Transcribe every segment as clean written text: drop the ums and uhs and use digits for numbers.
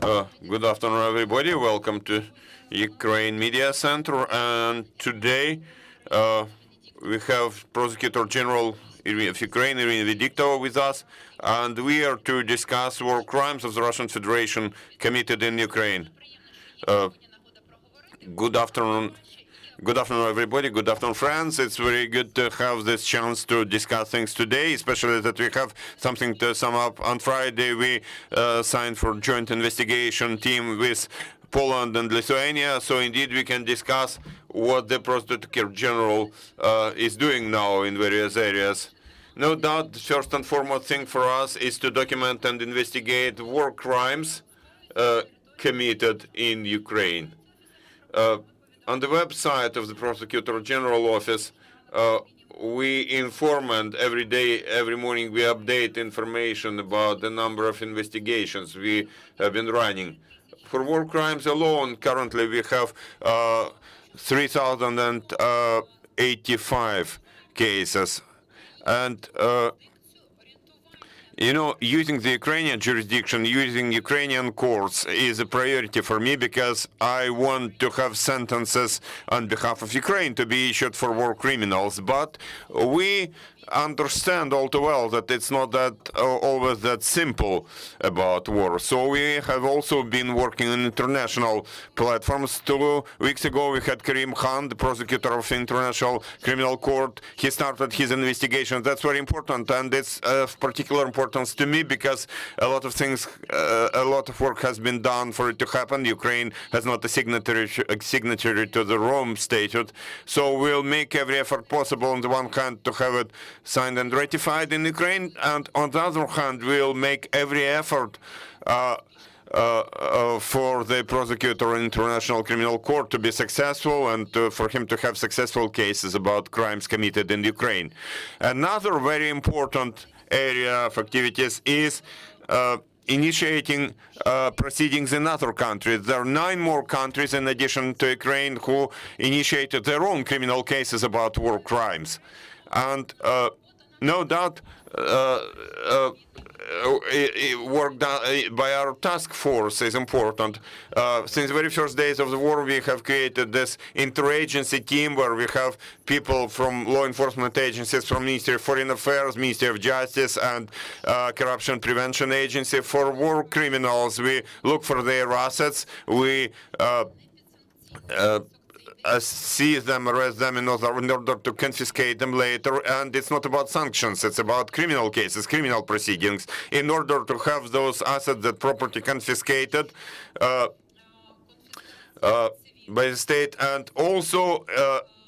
Good afternoon, everybody. Welcome to Ukraine Media Center. And today we have Prosecutor General of Ukraine, Iryna Venedіktова, with us, and we are to discuss war crimes of the Russian Federation committed in Ukraine. Good afternoon. Good afternoon, everybody. Good afternoon, friends. It's very good to have this chance to discuss things today, especially that we have something to sum up. On Friday, we signed for joint investigation team with Poland and Lithuania. So indeed, we can discuss what the Prosecutor General is doing now in various areas. No doubt, the first and foremost thing for us is to document and investigate war crimes committed in Ukraine. On the website of the Prosecutor General Office, we inform, and every day, every morning, we update information about the number of investigations we have been running. For war crimes alone, currently we have 3,085 cases. And you know, using the Ukrainian jurisdiction, using Ukrainian courts is a priority for me because I want to have sentences on behalf of Ukraine to be issued for war criminals. But we understand all too well that it's not that always that simple about war. So we have also been working on international platforms. 2 weeks ago, we had Karim Khan, the prosecutor of the International Criminal Court. He started his investigation. That's very important, and it's of particular importance to me because a lot of things, a lot of work has been done for it to happen. Ukraine has not a signatory to the Rome Statute. So we'll make every effort possible on the one hand to have it signed and ratified in Ukraine, and on the other hand, we'll make every effort for the prosecutor in International Criminal Court to be successful and for him to have successful cases about crimes committed in Ukraine. Another very important area of activities is initiating proceedings in other countries. There are 9 more countries in addition to Ukraine who initiated their own criminal cases about war crimes. And no doubt, work done by our task force is important. Since the very first days of the war, we have created this interagency team where we have people from law enforcement agencies, from Ministry of Foreign Affairs, Ministry of Justice, and Corruption Prevention Agency. For war criminals, we look for their assets. We seize them, arrest them in order to confiscate them later. And it's not about sanctions, it's about criminal cases, criminal proceedings, in order to have those assets, that property confiscated by the state. And also,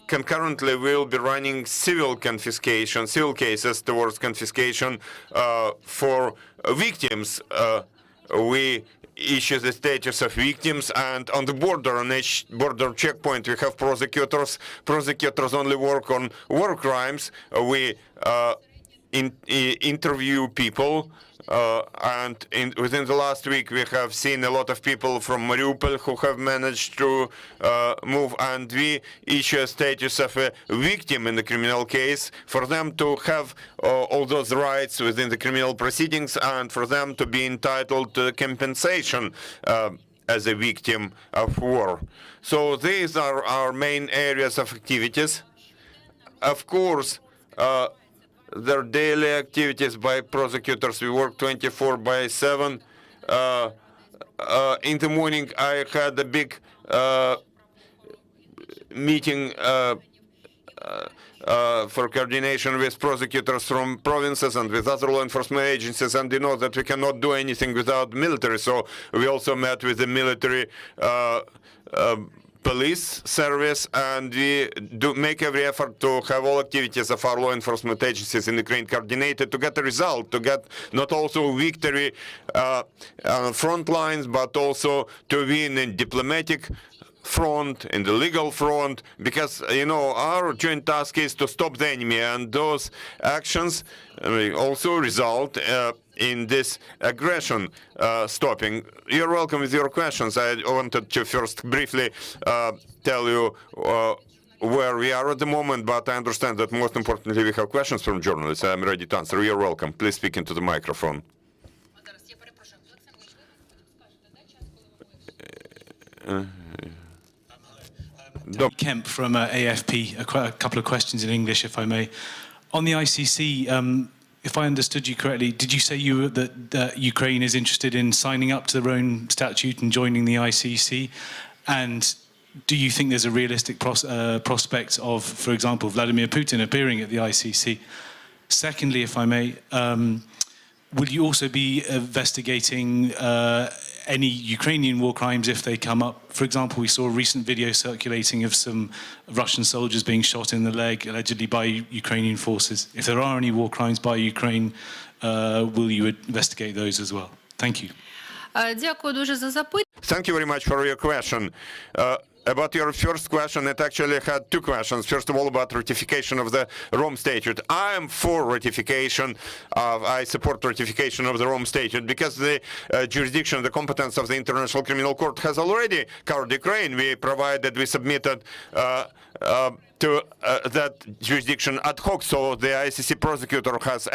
concurrently, we'll be running civil confiscation, civil cases towards confiscation for victims. We issue the status of victims, and on the border, on each border checkpoint, we have prosecutors. Prosecutors only work on war crimes. We interview people, and within the last week, we have seen a lot of people from Mariupol who have managed to move, and we issue a status of a victim in the criminal case for them to have all those rights within the criminal proceedings, and for them to be entitled to compensation as a victim of war. So these are our main areas of activities. Of course, their daily activities by prosecutors. We work 24/7. In the morning, I had a big meeting for coordination with prosecutors from provinces and with other law enforcement agencies, and you know that we cannot do anything without military. So we also met with the military police service, and we do make every effort to have all activities of our law enforcement agencies in Ukraine coordinated to get a result, to get not also victory on front lines, but also to win in diplomatic front, in the legal front, because, you know, our joint task is to stop the enemy, and those actions also result in this aggression stopping. You're welcome with your questions. I wanted to first briefly tell you where we are at the moment, but I understand that most importantly we have questions from journalists. I'm ready to answer. You're welcome. Please speak into the microphone. Kemp from AFP. A couple of questions in English, if I may. On the ICC, if I understood you correctly, did you say that Ukraine is interested in signing up to their own statute and joining the ICC? And do you think there's a realistic prospect of, for example, Vladimir Putin appearing at the ICC? Secondly, if I may, will you also be investigating any Ukrainian war crimes if they come up? For example, we saw a recent video circulating of some Russian soldiers being shot in the leg, allegedly by Ukrainian forces. If there are any war crimes by Ukraine, will you investigate those as well? Thank you. Дякую дуже за запитання. Thank you very much for your question. About your first question, it actually had two questions. First of all, about ratification of the Rome Statute. I am for ratification. I support ratification of the Rome Statute because the jurisdiction, the competence of the International Criminal Court has already covered Ukraine. We provided, we submitted to that jurisdiction ad hoc, so the ICC prosecutor has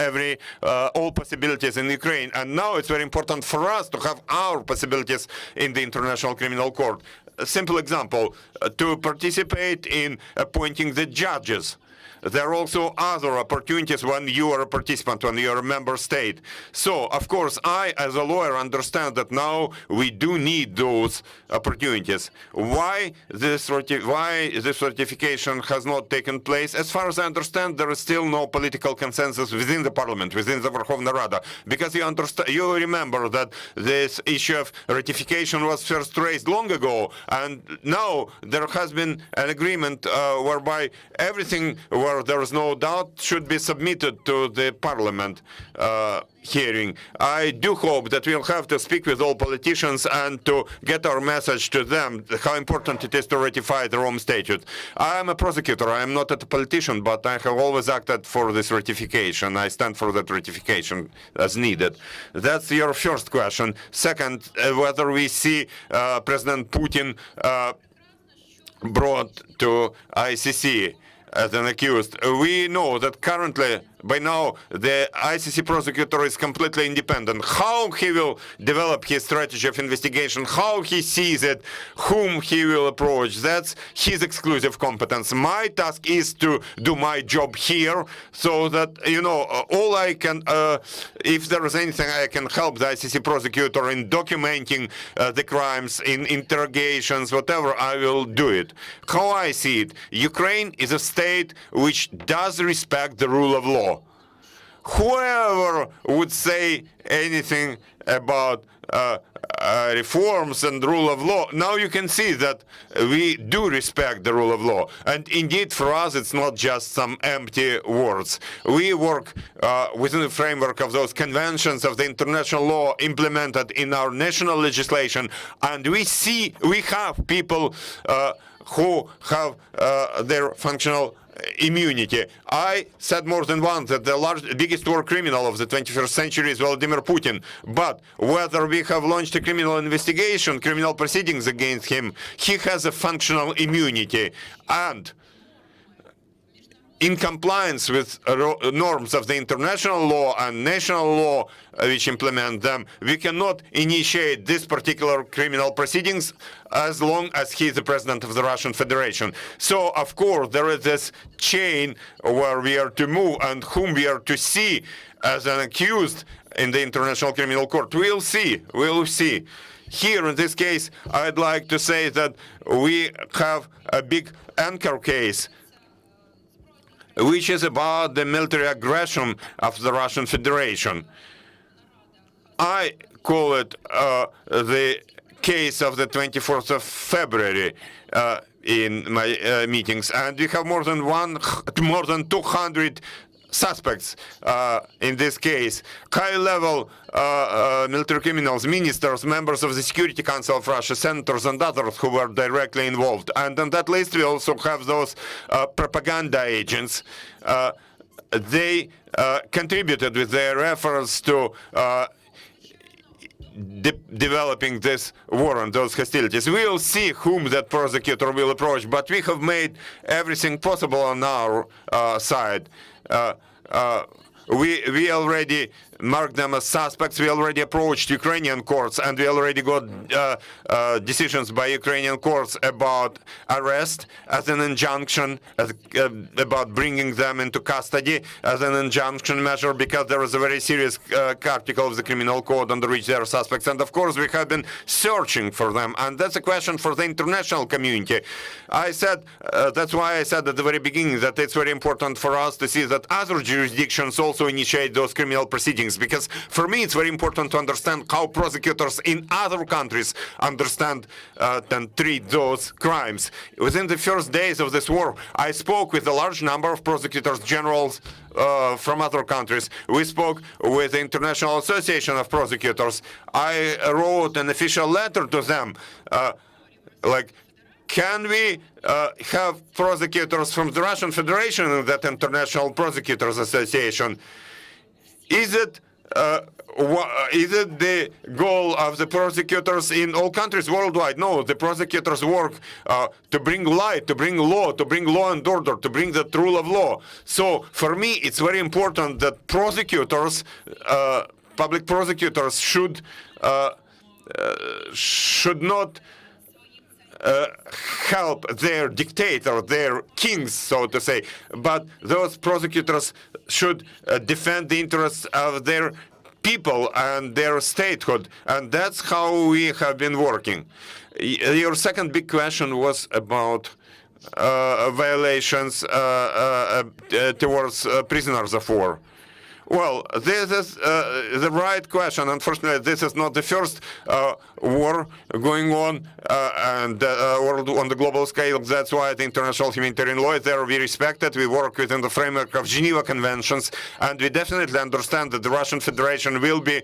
all possibilities in Ukraine. And now it's very important for us to have our possibilities in the International Criminal Court. A simple example, to participate in appointing the judges. There are also other opportunities when you are a participant, when you are a member state. So, of course, I, as a lawyer, understand that now we do need those opportunities. Why this ratification has not taken place? As far as I understand, there is still no political consensus within the parliament, within the Verkhovna Rada. Because you remember that this issue of ratification was first raised long ago, and now there has been an agreement whereby everything where there is no doubt should be submitted to the parliament hearing. I do hope that we'll have to speak with all politicians and to get our message to them how important it is to ratify the Rome Statute. I am a prosecutor. I am not a politician, but I have always acted for this ratification. I stand for that ratification as needed. That's your first question. Second, whether we see President Putin brought to ICC as an accused. We know that currently, by now, the ICC prosecutor is completely independent. How he will develop his strategy of investigation, how he sees it, whom he will approach, that's his exclusive competence. My task is to do my job here, so that, all I can, if there is anything I can help the ICC prosecutor in documenting the crimes, in interrogations, whatever, I will do it. How I see it, Ukraine is a state which does respect the rule of law. Whoever would say anything about reforms and rule of law, now you can see that we do respect the rule of law. And indeed, for us, it's not just some empty words. We work within the framework of those conventions of the international law implemented in our national legislation. And we have people who have their functional immunity. I said more than once that the biggest war criminal of the 21st century is Vladimir Putin. But whether we have launched a criminal investigation, criminal proceedings against him, he has a functional immunity. And in compliance with norms of the international law and national law which implement them, we cannot initiate this particular criminal proceedings as long as he is the president of the Russian Federation. So, of course, there is this chain where we are to move and whom we are to see as an accused in the International Criminal Court. We'll see. Here, in this case, I'd like to say that we have a big anchor case, which is about the military aggression of the Russian Federation. I call it the case of the 24th of February in my meetings, and we have more than 200 suspects in this case, high-level military criminals, ministers, members of the Security Council of Russia, senators, and others who were directly involved. And on that list, we also have those propaganda agents. They contributed with their efforts to developing this war and those hostilities. We will see whom that prosecutor will approach, but we have made everything possible on our side. we already marked them as suspects. We already approached Ukrainian courts, and we already got decisions by Ukrainian courts about arrest as an injunction, about bringing them into custody as an injunction measure, because there is a very serious article of the criminal code under which they are suspects. And of course, we have been searching for them, and that's a question for the international community. I said, that's why I said at the very beginning that it's very important for us to see that other jurisdictions also initiate those criminal proceedings, because for me it's very important to understand how prosecutors in other countries understand and treat those crimes. Within the first days of this war, I spoke with a large number of prosecutors generals from other countries. We spoke with the International Association of Prosecutors. I wrote an official letter to them, like, can we have prosecutors from the Russian Federation in that International Prosecutors Association? Is it the goal of the prosecutors in all countries worldwide? No, the prosecutors work to bring light, to bring law and order, to bring the rule of law. So for me, it's very important that prosecutors, public prosecutors, should not help their dictator, their kings, so to say, but those prosecutors should defend the interests of their people and their statehood, and that's how we have been working. Your second big question was about violations towards prisoners of war. Well, this is the right question. Unfortunately, this is not the first war going on or on the global scale. That's why the international humanitarian law is there. We respect it. We work within the framework of Geneva Conventions, and we definitely understand that the Russian Federation will be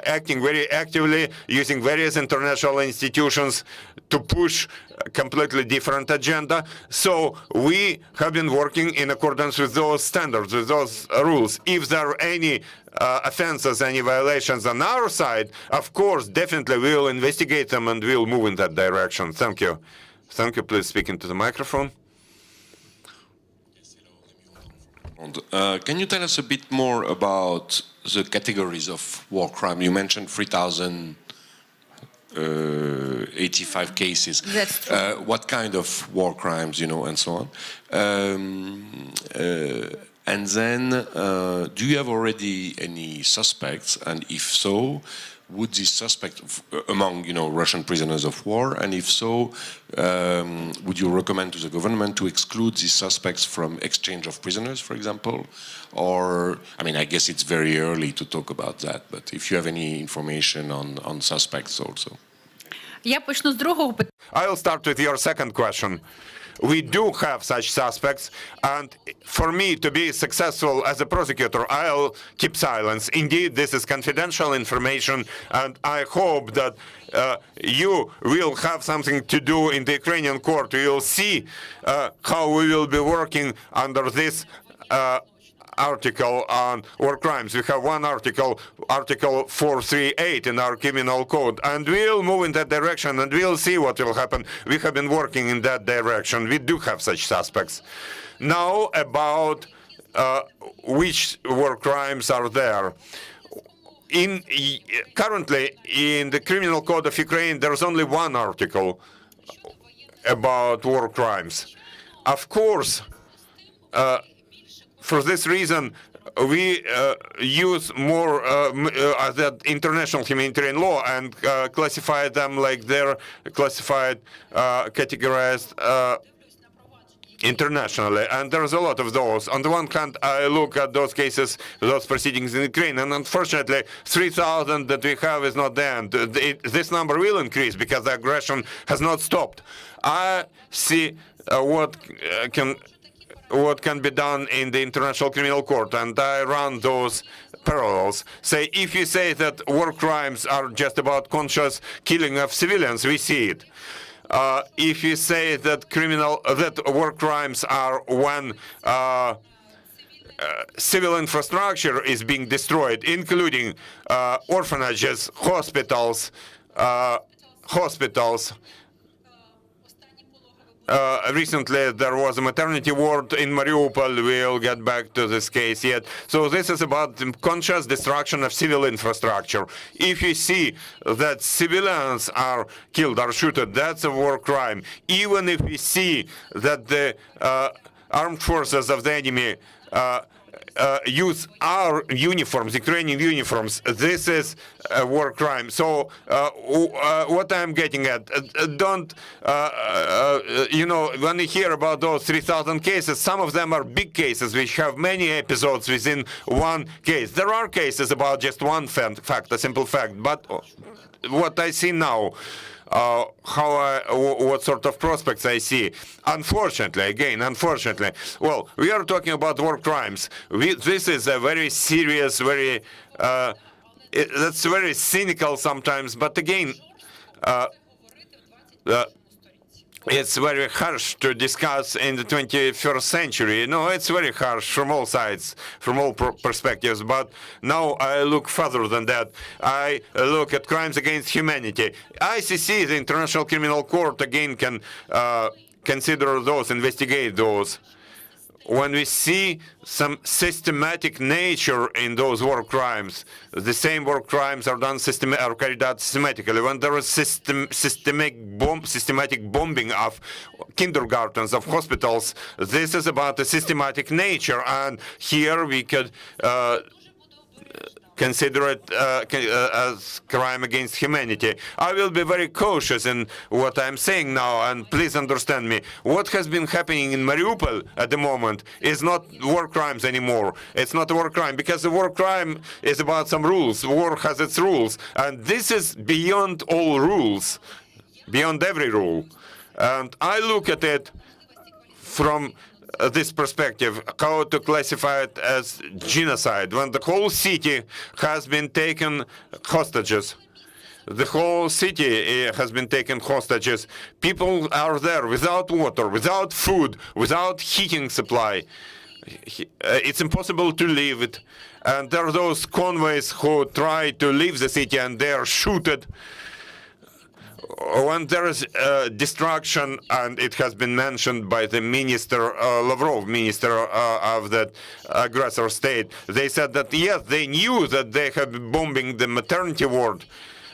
acting very actively, using various international institutions to push a completely different agenda. So we have been working in accordance with those standards, with those rules. If there are any offenses, any violations on our side, of course, definitely we will investigate them and we will move in that direction. Thank you. Thank you. Please speak into the microphone. Can you tell us a bit more about the categories of war crime? You mentioned 3,085 cases. That's true. What kind of war crimes, and so on? And then, do you have already any suspects? And if so, would these suspects among, Russian prisoners of war? And if so, would you recommend to the government to exclude these suspects from exchange of prisoners, for example? Or, I guess it's very early to talk about that, but if you have any information on suspects also. Я почну з другого питання. I'll start with your second question. We do have such suspects, and for me to be successful as a prosecutor, I'll keep silence. Indeed, this is confidential information, and I hope that you will have something to do in the Ukrainian court. You will see how we will be working under this article on war crimes. We have one article, Article 438 in our criminal code, and we'll move in that direction and we'll see what will happen. We have been working in that direction. We do have such suspects. Now about which war crimes are there. Currently, in the criminal code of Ukraine, there's only one article about war crimes. Of course, for this reason, we use more the international humanitarian law and classify them like they're classified, categorized internationally. And there's a lot of those. On the one hand, I look at those cases, those proceedings in Ukraine, and unfortunately, 3,000 that we have is not the end. This number will increase because the aggression has not stopped. I see what can be done in the International Criminal Court, and I run those parallels. Say, if you say that war crimes are just about conscious killing of civilians, we see it. If you say that war crimes are when civil infrastructure is being destroyed, including orphanages, hospitals, Recently, there was a maternity ward in Mariupol. We'll get back to this case yet. So this is about the conscious destruction of civil infrastructure. If you see that civilians are killed, are shot, that's a war crime. Even if we see that the armed forces of the enemy use our uniforms, Ukrainian uniforms, this is a war crime. So what I'm getting at, don't, when you hear about those 3,000 cases, some of them are big cases which have many episodes within one case. There are cases about just one fact, a simple fact, but what I see now, what sort of prospects I see. Unfortunately, well, we are talking about war crimes. This is a very serious, that's very cynical sometimes, but again, it's very harsh to discuss in the 21st century. No, it's very harsh from all sides, from all perspectives. But now I look further than that. I look at crimes against humanity. ICC, the International Criminal Court, again can consider those, investigate those. When we see some systematic nature in those war crimes, the same war crimes are done are carried out systematically. When there is systematic bombing of kindergartens, of hospitals, this is about the systematic nature, and here we could consider it as crime against humanity. I will be very cautious in what I'm saying now, and please understand me. What has been happening in Mariupol at the moment is not war crimes anymore. It's not a war crime, because the war crime is about some rules. War has its rules, and this is beyond all rules, beyond every rule. And I look at it from this perspective, how to classify it as genocide, when the whole city has been taken hostages. The whole city has been taken hostages. People are there without water, without food, without heating supply. It's impossible to leave it. And there are those convoys who try to leave the city and they are shooted. When there is destruction, and it has been mentioned by the minister, Lavrov, minister of that aggressor state, they said that, yes, they knew that they have been bombing the maternity ward,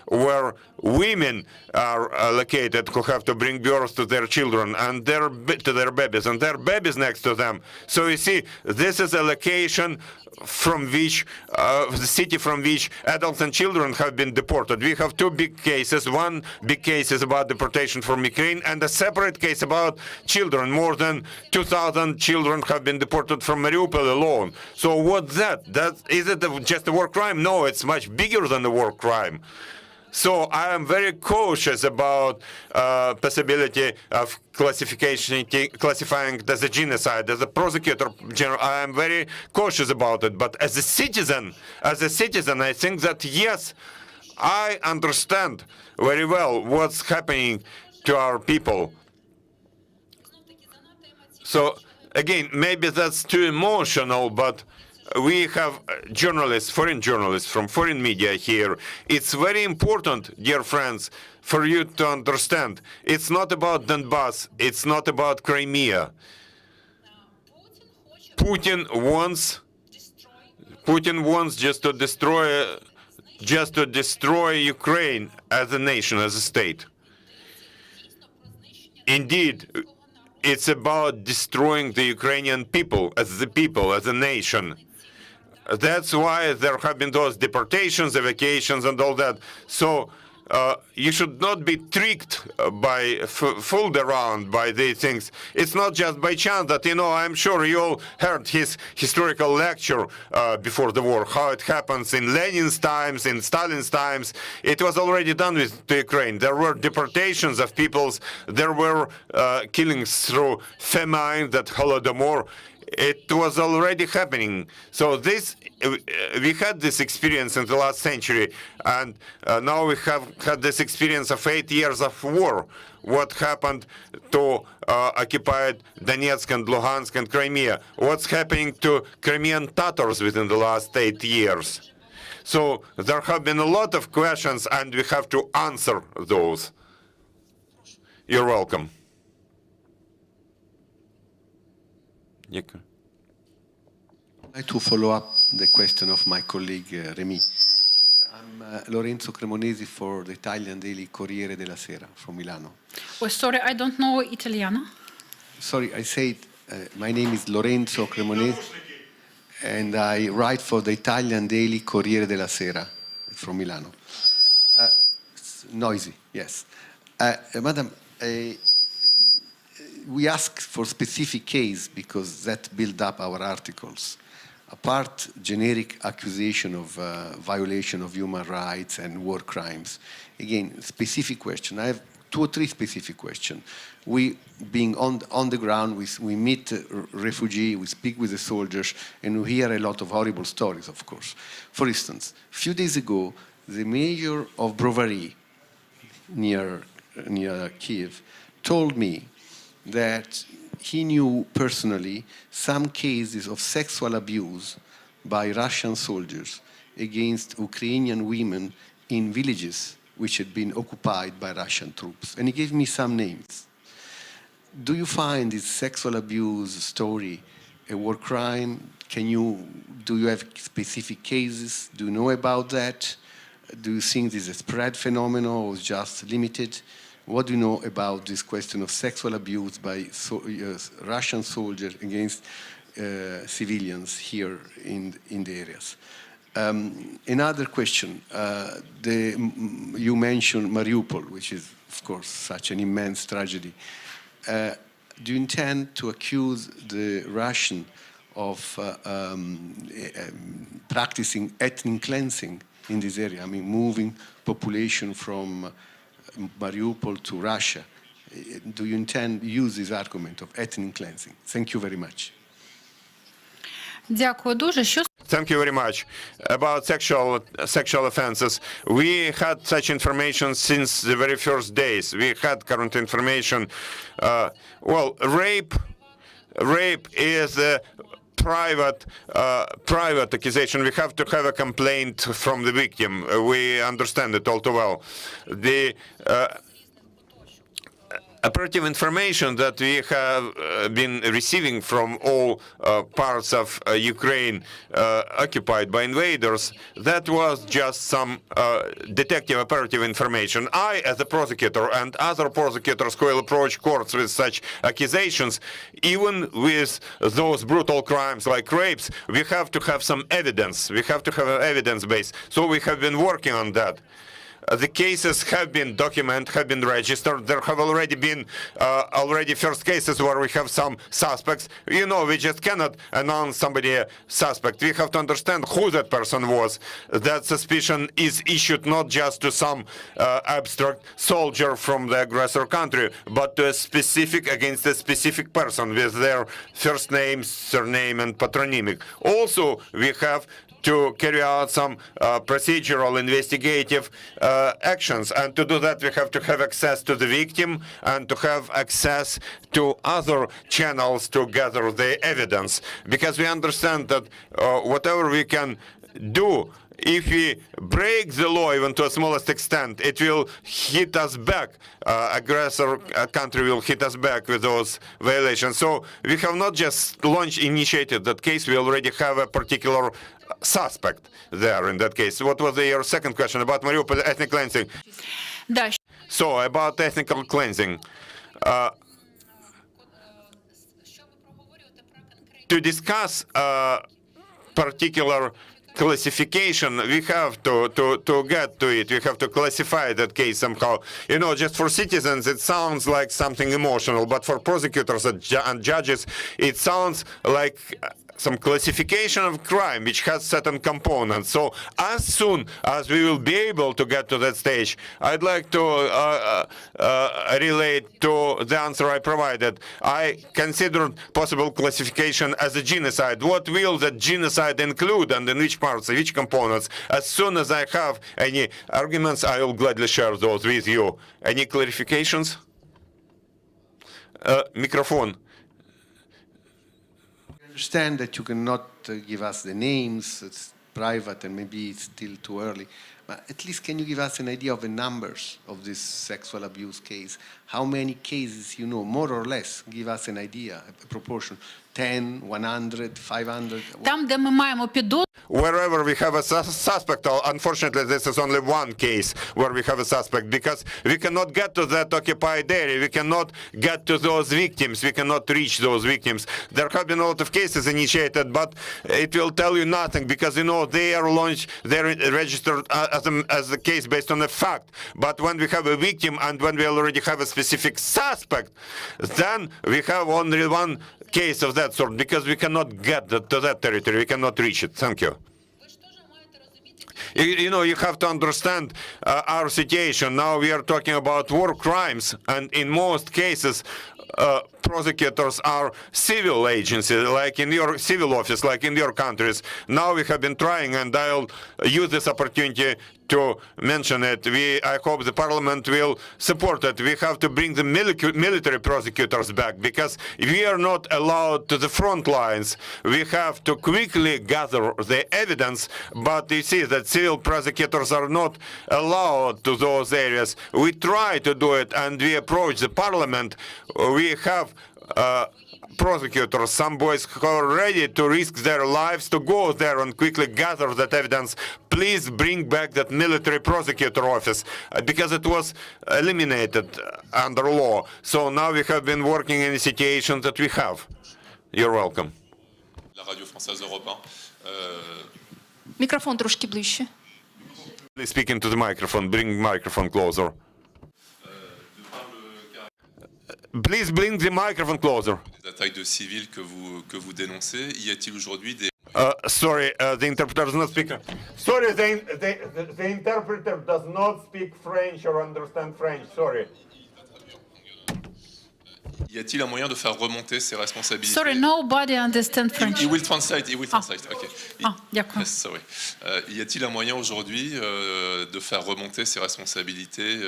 where women are located who have to bring birth to their children and to their babies, and their babies next to them. So you see, this is a location from which, the city from which adults and children have been deported. We have two big cases. One big case is about deportation from Ukraine, and a separate case about children. More than 2,000 children have been deported from Mariupol alone. So what's that? Is it just a war crime? No, it's much bigger than a war crime. So I am very cautious about possibility of classifying it as a genocide. As a prosecutor general, I am very cautious about it. But as a citizen, I think that, yes, I understand very well what's happening to our people. So again, maybe that's too emotional, but we have journalists, foreign journalists from foreign media here. It's very important, dear friends, for you to understand. It's not about Donbass. It's not about Crimea. Putin wants just to destroy Ukraine as a nation, as a state. Indeed, it's about destroying the Ukrainian people, as a nation. That's why there have been those deportations, evacuations, and all that. So you should not be tricked fooled around by these things. It's not just by chance that, I'm sure you all heard his historical lecture before the war, how it happens in Lenin's times, in Stalin's times. It was already done with Ukraine. There were deportations of peoples. There were killings through famine, that Holodomor. It was already happening. So we had this experience in the last century, and now we have had this experience of 8 years of war. What happened to occupied Donetsk and Luhansk and Crimea? What's happening to Crimean Tatars within the last 8 years? So there have been a lot of questions, and we have to answer those. You're welcome. Дякую. I'd like to follow up the question of my colleague Remy. I'm Lorenzo Cremonesi for the Italian daily Corriere della Sera from Milano. Oh, sorry, I don't know Italiano. Sorry, I said my name is Lorenzo Cremonesi and I write for the Italian daily Corriere della Sera from Milano. It's noisy, yes. Madam, we ask for specific case because that build up our articles. Apart generic accusation of violation of human rights and war crimes, again, specific question. I have 2 or 3 specific questions. We, being on the ground, we meet refugees, we speak with the soldiers, and we hear a lot of horrible stories, of course. For instance, a few days ago, the mayor of Brovary, near Kiev, told me that he knew personally some cases of sexual abuse by Russian soldiers against Ukrainian women in villages which had been occupied by Russian troops. And he gave me some names. Do you find this sexual abuse story a war crime? Do you have specific cases? Do you know about that? Do you think this is a spread phenomenon or just limited? What do you know about this question of sexual abuse by Russian soldiers against civilians here in the areas? Another question. You mentioned Mariupol, which is, of course, such an immense tragedy. Do you intend to accuse the Russian of practicing ethnic cleansing in this area? I mean, moving population from Mariupol to Russia. Do you intend to use this argument of ethnic cleansing? Thank you very much. Дякую дуже. Thank you very much. About sexual offenses, we had such information since the very first days. We had current information. Rape is a private accusation. We have to have a complaint from the victim. We understand it all too well. The operative information that we have been receiving from all parts of Ukraine occupied by invaders, that was just some detective operative information. I, as a prosecutor, and other prosecutors who will approach courts with such accusations, even with those brutal crimes like rapes, we have to have some evidence. We have to have an evidence base. So we have been working on that. The cases have been documented, have been registered. There have already been first cases where we have some suspects. You know, we just cannot announce somebody a suspect. We have to understand who that person was. That suspicion is issued not just to some abstract soldier from the aggressor country, but to against a specific person with their first name, surname, and patronymic. Also, we have to carry out some procedural investigative actions. And to do that, we have to have access to the victim and to have access to other channels to gather the evidence. Because we understand that whatever we can do, if we break the law even to a smallest extent, it will hit us back. Aggressor country will hit us back with those violations. So we have not just initiated that case, we already have a particular suspect there in that case. What was your second question about Mariupol ethnic cleansing? So about ethnic cleansing. To discuss particular classification, we have to get to it. We have to classify that case somehow. You know, just for citizens, it sounds like something emotional, but for prosecutors and judges, it sounds like some classification of crime which has certain components. So as soon as we will be able to get to that stage, I'd like to relate to the answer I provided. I considered possible classification as a genocide. What will that genocide include and in which parts, which components? As soon as I have any arguments, I will gladly share those with you. Any clarifications? Microphone. I understand that you cannot give us the names, it's private and maybe it's still too early, but at least can you give us an idea of the numbers of this sexual abuse case? How many cases you know, more or less, give us an idea, a proportion. 10, 100, 500? Там, де ми маємо підозру, Wherever we have a suspect, unfortunately this is only one case where we have a suspect, because we cannot get to that occupied area, we cannot get to those victims, we cannot reach those victims. There have been a lot of cases initiated, but it will tell you nothing, because they are launched, they're registered as a case based on a fact. But when we have a victim and when we already have a specific suspect, then we have only one case of that sort, because we cannot get to that territory, we cannot reach it. Thank you. You have to understand our situation. Now we are talking about war crimes, and in most cases, prosecutors are civil agencies, like in your civil office, like in your countries. Now we have been trying, and I'll use this opportunity to mention it. I hope the parliament will support it. We have to bring the military prosecutors back, because we are not allowed to the front lines. We have to quickly gather the evidence, but you see that civil prosecutors are not allowed to those areas. We try to do it, and we approach the parliament. We have prosecutors, some boys who are ready to risk their lives to go there and quickly gather that evidence. Please bring back that military prosecutor office, because it was eliminated under law. So now we have been working in a situation that we have. You're welcome. La Radio Française Europe 1. Мікрофон трошки ближче. Please speak into the microphone. Bring microphone closer. Please bring the microphone closer. Les attaques de civils que vous dénoncez, y a-t-il aujourd'hui des... Sorry, the interpreter does not speak. Sorry, the interpreter does not speak French or understand French. Sorry. Y a-t-il un moyen de faire remonter ces responsabilités? sorry, nobody understands French. He will translate, okay. Дякую. Yes, sorry. Y a-t-il un moyen aujourd'hui de faire remonter ces responsabilités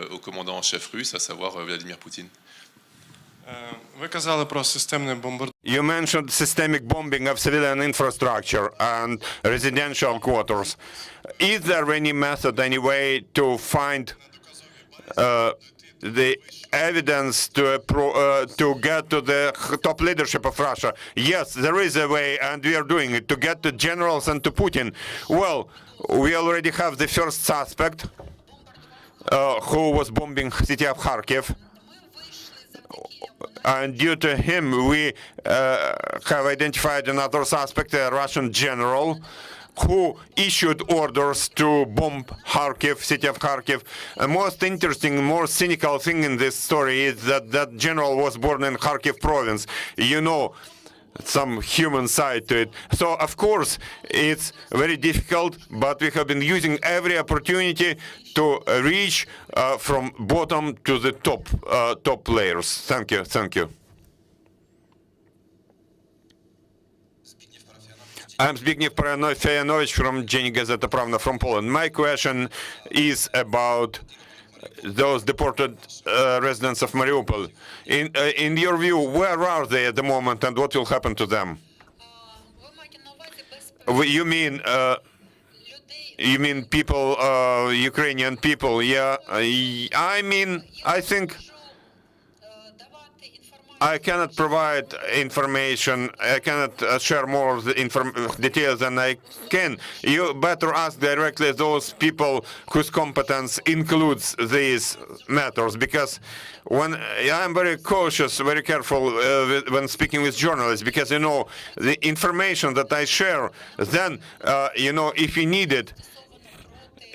au commandant en chef russe, à savoir Vladimir Poutine? Ви казали про системне бомбардування. You mentioned systemic bombing of civilian infrastructure and residential quarters. Is there any method, any way to find the evidence to get to the top leadership of Russia? Yes, there is a way, and we are doing it, to get to generals and to Putin. Well, we already have the first suspect who was bombing city of Kharkiv. And due to him, we have identified another suspect, a Russian general, who issued orders to bomb Kharkiv, city of Kharkiv. The most interesting, more cynical thing in this story is that that general was born in Kharkiv province. You know, some human side to it. So, of course, it's very difficult, but we have been using every opportunity to reach from bottom to the top layers. Thank you. Thank you. I'm Zbigniew Parafianovich from Dziennik Gazeta Prawna from Poland. My question is about those deported residents of Mariupol. In your view, where are they at the moment, and what will happen to them? You mean people, Ukrainian people? Yeah. I think I cannot provide information. I cannot share more details than I can. You better ask directly those people whose competence includes these matters, because when I'm very cautious, very careful when speaking with journalists, because the information that I share, then if you need it,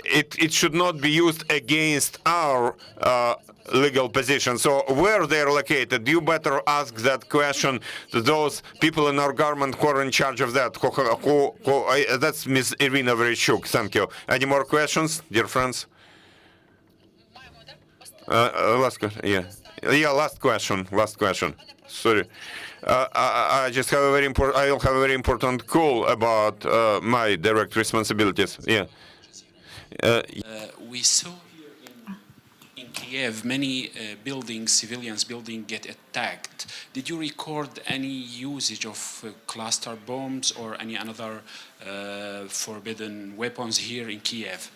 it should not be used against our legal position. So where they're located, you better ask that question to those people in our government who are in charge of that. That's Ms. Iryna Vereshchuk. Thank you. Any more questions, dear friends? Last question. Yeah. Last question. Sorry. I just have a very important. I'll have a very important call about my direct responsibilities. Yeah. We saw here in Kiev many civilians buildings get attacked. Did you record any usage of cluster bombs or any other forbidden weapons here in Kiev?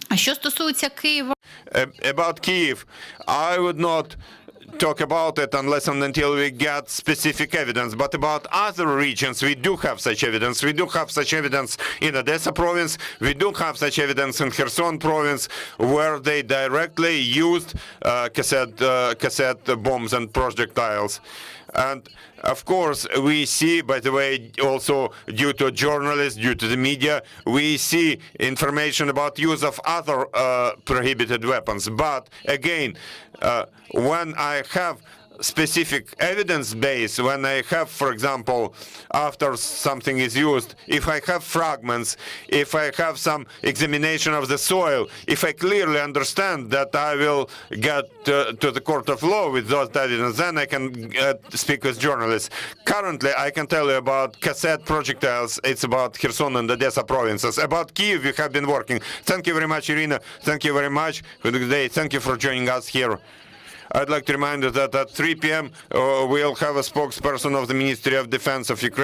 А що стосується Києва, About Kiev, I would not talk about it unless and until we get specific evidence. But about other regions, we do have such evidence. We do have such evidence in Odessa province. We do have such evidence in Kherson province, where they directly used cassette bombs and projectiles. And of course, we see, by the way, also due to journalists, due to the media, we see information about use of other prohibited weapons. But again, when I have specific evidence base, when I have, for example, after something is used, if I have fragments, if I have some examination of the soil, if I clearly understand that I will get to the court of law with those evidence, then I can speak with journalists. Currently, I can tell you about cassette projectiles. It's about Kherson and Odessa provinces. About Kyiv, we have been working. Thank you very much, Iryna. Thank you very much for the day. Thank you for joining us here. I'd like to remind you that at 3 p.m. We'll have a spokesperson of the Ministry of Defense of Ukraine.